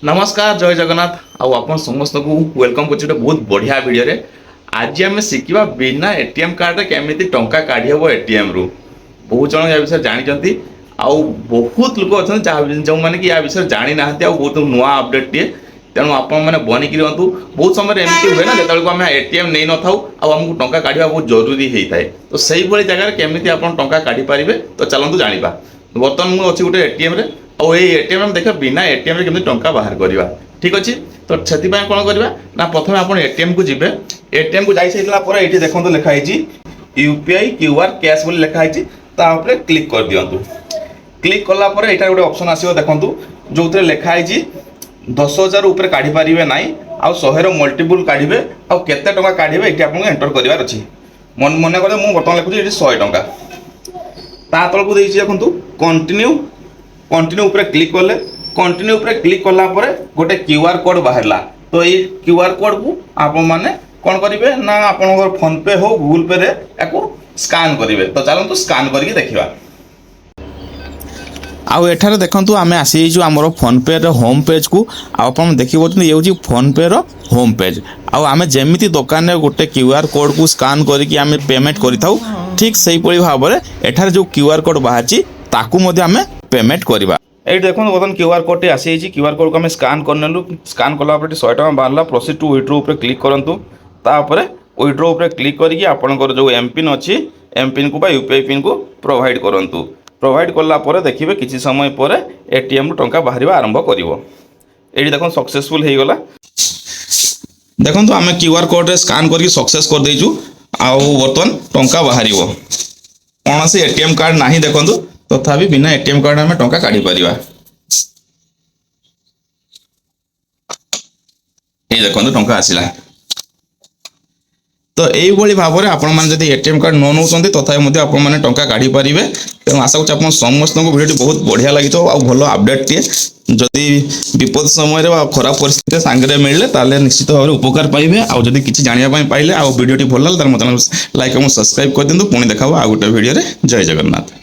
नमस्कार जय जगन्नाथ आउ आप समस्त को वेलकम कर बहुत बढ़िया वीडियो रे आज आम शिखा बिना एटीएम कार्ड केमी टंका काढ़ी हम एटीएम रु बहुत जन या विषय जानते आउ बहुत लोग अच्छा जो मैंने कि या विषय जानी ना बहुत नुआ अपडेट टे तेणु आपने बनिक रुँ बहुत समय एमती हुए ना जो आम एटीएम नहीं न था आमको टंका काढ़ा बहुत जरूरी होता है तो सही भाई जगह केमी आप टंका काढ़ी पारे तो चलतु जाना बर्तमान मुझे अच्छी गोटे एटीएम रे और ये एटीएम में देखा बिना एटीएम रे केमती टंका बाहर करवा ठीक अच्छे तो से कौन करवा ना प्रथम आप एटीएम को जी एटीएम को जाई सारा पर ये देखो लिखाई यूपीआई क्यूआर कैश बोली लिखाई क्लिक कर दिंतु क्लिक कलापर यहाँ गोटे ऑप्शन आसो देखो जो लिखाई 10,000 ऊपर काढ़ी पारे ना आउ 100 मल्टीपुल काढ़े आउ केते टंका काढ़े ये आपको एंटर करार अच्छी मन कर मुझे बर्तमान लिखुची 100 टंका ता तलक देखो कंटिन्यू कंटिन्यू ऊपर क्लिक कले कंटिन्यू ऊपर क्लिक कला परे गोटे क्यूआर कोड बाहरला तो ये क्यूआर कोड को आप माने कौन करेंगे ना आप फोन पे हो गूगल पे रे याको स्कान करेंगे तो चलते स्कान करके देखा आउ एठारे देखंतु आमे आसी जो हमरो फोन पे रो होम पेज को आपन देखि बोतन ये होची फोन पे रो होम पेज आउ आमे जेमिति दुकान रे गोटे क्यूआर कोड को स्कान करके आमे पेमेंट करिथाउ ठीक सही परि भाबरे एठारे जो क्यूआर कोड बाहाची ताकू मध्ये आमे पेमेंट करबा एइ देखो बर्तमान क्यूआर कोड टे आसी छि क्यूआर कोड को आमे स्कान करनेलु स्कान कला पर 100 टका बाहरला प्रोसीड टू विथड्रॉ ऊपर क्लिक करंतु तापर विथड्रॉ ऊपर क्लिक करके आपनकर जो एम पिन अछि एम पिन को बा यूपीआई पिन को प्रोवाइड करंतु प्रोवाइड कला पर देखिए किसी समय पर एटीएम टंका बाहर आरंभ कर ये देखो सक्सेसफुल हो गला देखो आम क्यूआर कोड स्कान करके सक्सेस कर देचु आउ बर्तमान टंका बाहर कौन से एटीएम कार्ड ना देखो तथापि बिना एटीएम कार्ड आम टंका काढ़ी पार ये देखो टंका आसला तो यही भाव में आपण मैंने एटीएम कार्ड न नौ तथा आपने टंका काढ़ी पारे तेणु आशा कर समस्त भिडियो बहुत बढ़िया लगी आउ भल अपडेट टे जदि विपद समय खराब परिस्थिति सांगे मिले ताले निश्चित भाव में उपकार पाइबे आउ जदि किसी जानापी पाइले आउ भिडियो भल लगे मतलब लाइक और सब्सक्राइब कर दिंतु पुणी देखा आउ गोटे भिडियो जय जगन्नाथ।